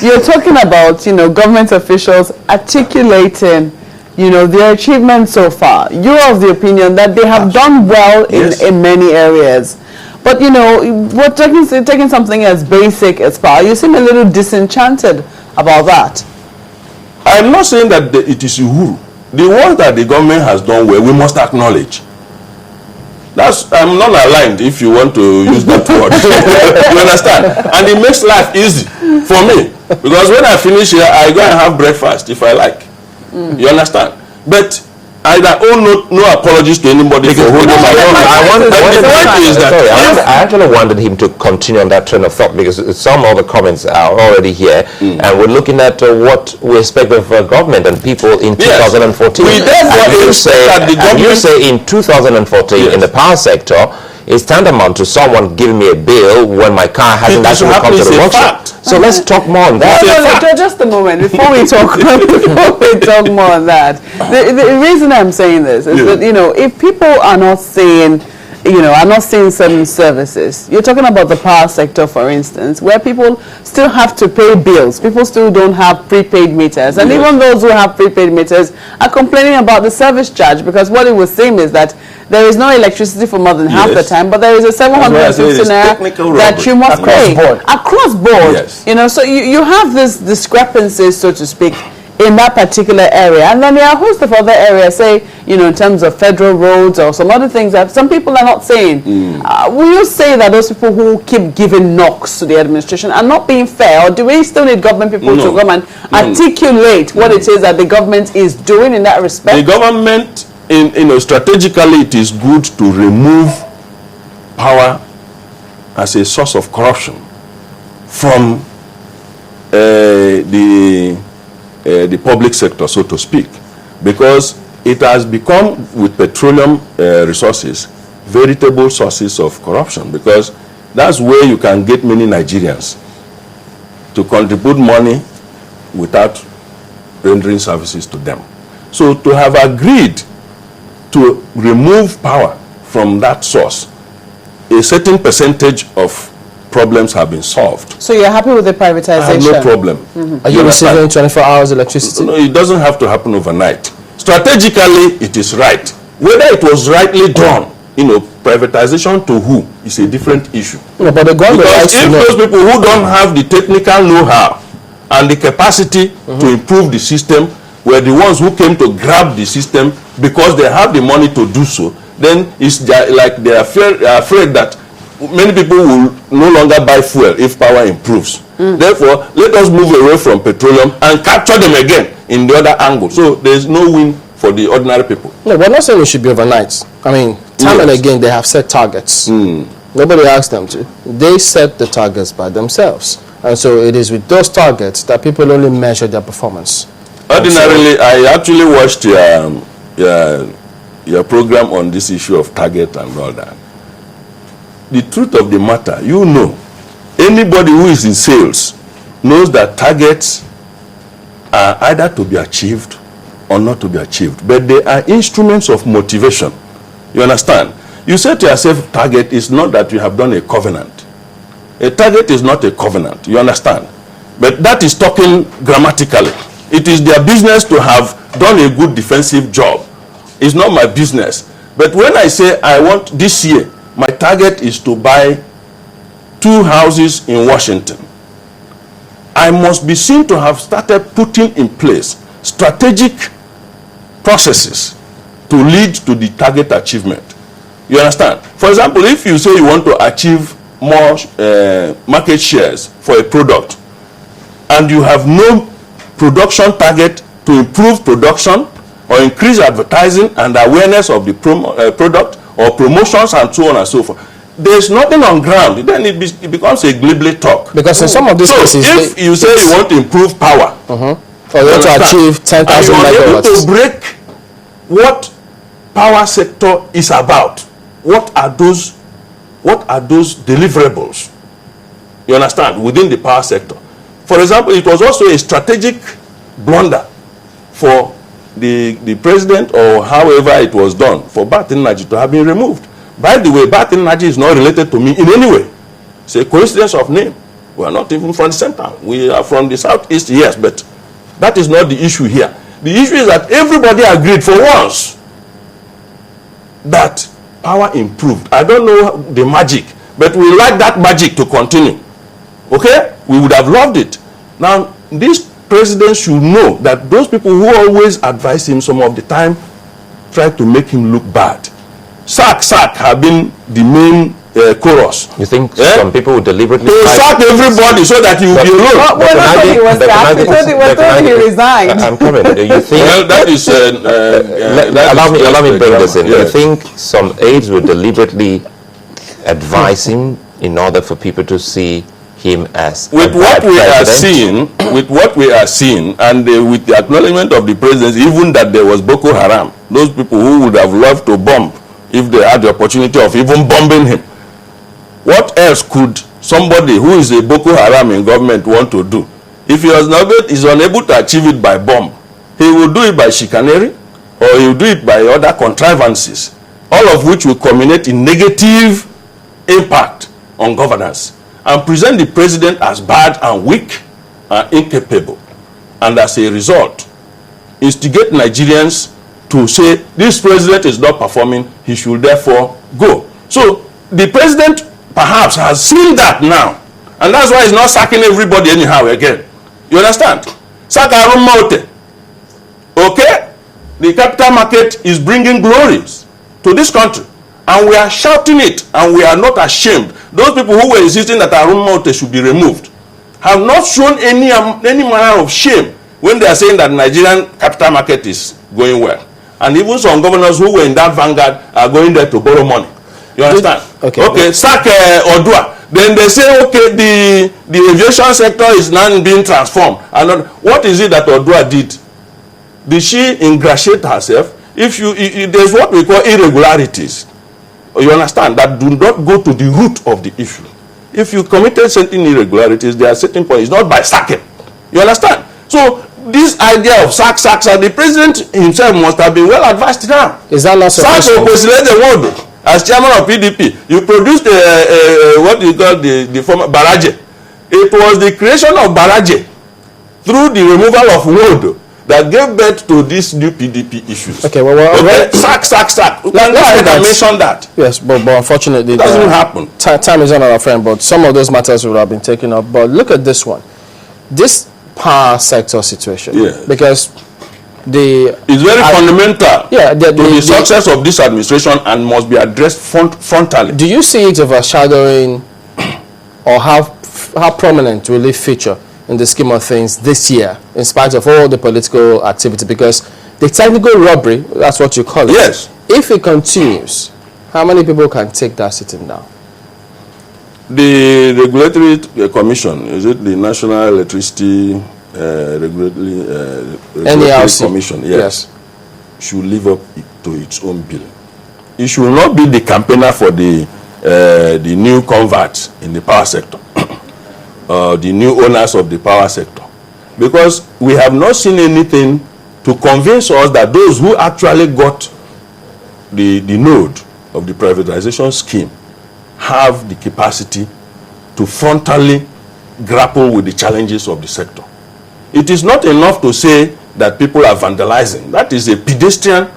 you're talking about, government officials articulating, their achievements so far. You're of the opinion that they have done well in many areas. But, we're taking something as basic as power. You seem a little disenchanted about that. I'm not saying that it is Uhuru. The ones that the government has done well, we must acknowledge. I'm not aligned, if you want to use that word. You understand? And it makes life easy for me. Because when I finish here, I go and have breakfast if I like. You understand? But I owe no apologies to anybody for holding my own. I actually wanted him to continue on that train of thought, because some of the comments are already here, and we're looking at what we expect of government and people in 2014. You say in 2014 in the power sector, it's tantamount to someone giving me a bill when my car hasn't actually come to the workshop. So let's talk more on that. No, just a moment. Before we talk more on that, the reason I'm saying this is that, if people are not saying, are not seeing certain services. You're talking about the power sector, for instance, where people still have to pay bills. People still don't have prepaid meters. And even those who have prepaid meters are complaining about the service charge, because what it was saying is that there is no electricity for more than half the time, but there is a 750 naira that you must pay. Across board. Yes. So you have this discrepancies, so to speak, in that particular area. And then there are a host of other areas, say, in terms of federal roads or some other things that some people are not saying. Will you say that those people who keep giving knocks to the administration are not being fair, or do we still need government people to come and articulate what it is that the government is doing in that respect? The government, strategically, it is good to remove power as a source of corruption from the public sector, so to speak, because it has become, with petroleum resources, veritable sources of corruption, because that's where you can get many Nigerians to contribute money without rendering services to them. So to have agreed to remove power from that source, a certain percentage of problems have been solved. So you're happy with the privatization? I have no problem. Are you receiving 24 hours electricity? No, it doesn't have to happen overnight. Strategically, it is right. Whether it was rightly done, privatization to who is a different issue. No, but the government, because if those people who don't have the technical know-how and the capacity to improve the system were the ones who came to grab the system because they have the money to do so, then it's like they are afraid that many people will no longer buy fuel if power improves. Therefore, let us move away from petroleum and capture them again in the other angle. So there is no win for the ordinary people. No, we're not saying it should be overnight. I mean, time and again, they have set targets. Nobody asked them to. They set the targets by themselves. And so it is with those targets that people only measure their performance. Ordinarily, I actually watched your program on this issue of target and all that. The truth of the matter, anybody who is in sales knows that targets are either to be achieved or not to be achieved. But they are instruments of motivation. You understand? You say to yourself, target is not that you have done a covenant. A target is not a covenant. You understand? But that is talking grammatically. It is their business to have done a good defensive job. It's not my business. But when I say I want this year, my target is to buy 2 houses in Washington, I must be seen to have started putting in place strategic processes to lead to the target achievement. You understand? For example, if you say you want to achieve more market shares for a product, and you have no production target to improve production or increase advertising and awareness of the product or promotions and so on and so forth, there's nothing on ground. Then it becomes a glibly talk. Because in some of these cases, if you say you want to improve power, or you want to achieve 10,000 megawatts, to break what power sector is about, what are those deliverables? You understand? Within the power sector. For example, it was also a strategic blunder for the president, or however it was done, for Bart Nnaji to have been removed. By the way, Bart Nnaji is not related to me in any way. It's a coincidence of name. We are not even from the center. We are from the southeast, yes, but that is not the issue here. The issue is that everybody agreed for once that power improved. I don't know the magic, but we like that magic to continue. Okay? We would have loved it. Now, this president should know that those people who always advise him some of the time try to make him look bad. Sack have been the main chorus. You think some people would deliberately sack everybody so that he will be alone? Well, that's what he was sacked. He told he resigned. I'm coming. Do you think? Well, that is. Allow me bring this in. Yes. Do you think some aides would deliberately advise him in order for people to see him as with what we are seeing, and with the acknowledgement of the president, even that there was Boko Haram, those people who would have loved to bomb if they had the opportunity of even bombing him. What else could somebody who is a Boko Haram in government want to do? If he is unable to achieve it by bomb, he will do it by chicanery, or he will do it by other contrivances, all of which will culminate in negative impact on governance and present the president as bad and weak and incapable, and as a result instigate Nigerians to say this president is not performing, he should therefore go. So the president perhaps has seen that now, and that's why he's not sacking everybody anyhow again. You understand? Sack Aaron Mote. Okay? The capital market is bringing glories to this country, and we are shouting it, and we are not ashamed. Those people who were insisting that Aaron Mote should be removed have not shown any manner of shame when they are saying that Nigerian capital market is going well. And even some governors who were in that vanguard are going there to borrow money. You understand? Okay, sack Odua. Then they say, okay, the aviation sector is now being transformed. And what is it that Odua did? Did she ingratiate herself? There's what we call irregularities. You understand? That do not go to the root of the issue. If you committed certain irregularities, there are certain points, not by sacking. You understand? So this idea of sack, and the president himself must have been well advised now. Is that not sufficient? Sack as chairman of PDP, you produced what you call the former Baraje. It was the creation of Baraje through the removal of Wodo that gave birth to these new PDP issues. Okay, well, sack. Let's mention that. Yes, but unfortunately, it doesn't happen. Time is not our friend, but some of those matters would have been taken up. But look at this one. This power sector situation. Yeah. Because it's very fundamental to the success of this administration and must be addressed frontally. Do you see it overshadowing, or how prominent will it feature in the scheme of things this year, in spite of all the political activity? Because the technical robbery, that's what you call it. Yes. If it continues, how many people can take that sitting down? The Regulatory Commission, is it the National Electricity Regulatory Commission? Yes. Should live up to its own bill. It should not be the campaigner for the new converts in the power sector, the new owners of the power sector, because we have not seen anything to convince us that those who actually got the node of the privatization scheme have the capacity to frontally grapple with the challenges of the sector. It is not enough to say that people are vandalizing. That is a pedestrian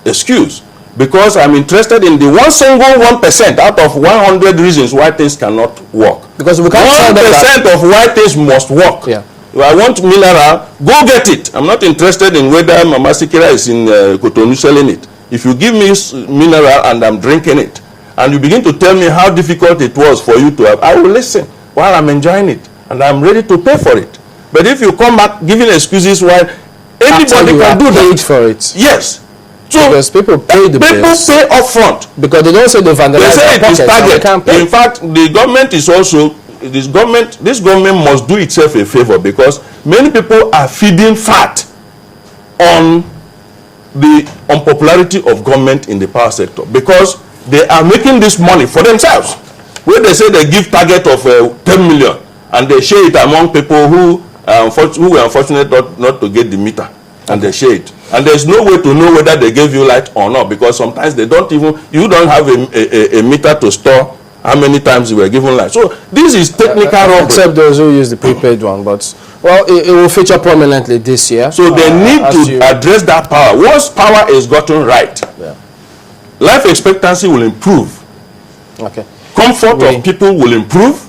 excuse, because I'm interested in the one single 1% out of 100 reasons why things cannot work. Because we can't 1% of why things must work. Yeah. If I want mineral, go get it. I'm not interested in whether Mama Sikira is in Cotonou selling it. If you give me mineral and I'm drinking it, and you begin to tell me how difficult it was for you to have, I will listen while I'm enjoying it, and I'm ready to pay for it. But if you come back giving excuses why anybody can do that for it. Yes. So because people pay the bills. People pay upfront. Because they don't say they vandalize. They say it is target. In fact, the government is also this government must do itself a favor, because many people are feeding fat on the unpopularity of government in the power sector, because they are making this money for themselves. Where they say they give target of 10 million and they share it among people who were unfortunate not to get the meter, and they share it. And there's no way to know whether they gave you light or not, because sometimes they don't even, you don't have a meter to store how many times they were given life. So this is technical robbery. Except those who use the prepaid one, but well, it will feature prominently this year. So they need to address that power. Once power is gotten right, life expectancy will improve. Okay. Comfort of people will improve.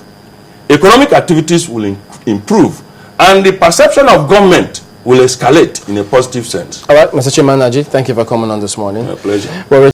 Economic activities will improve. And the perception of government will escalate in a positive sense. All right, Mr. Chairman Naji, thank you for coming on this morning. My pleasure. Well,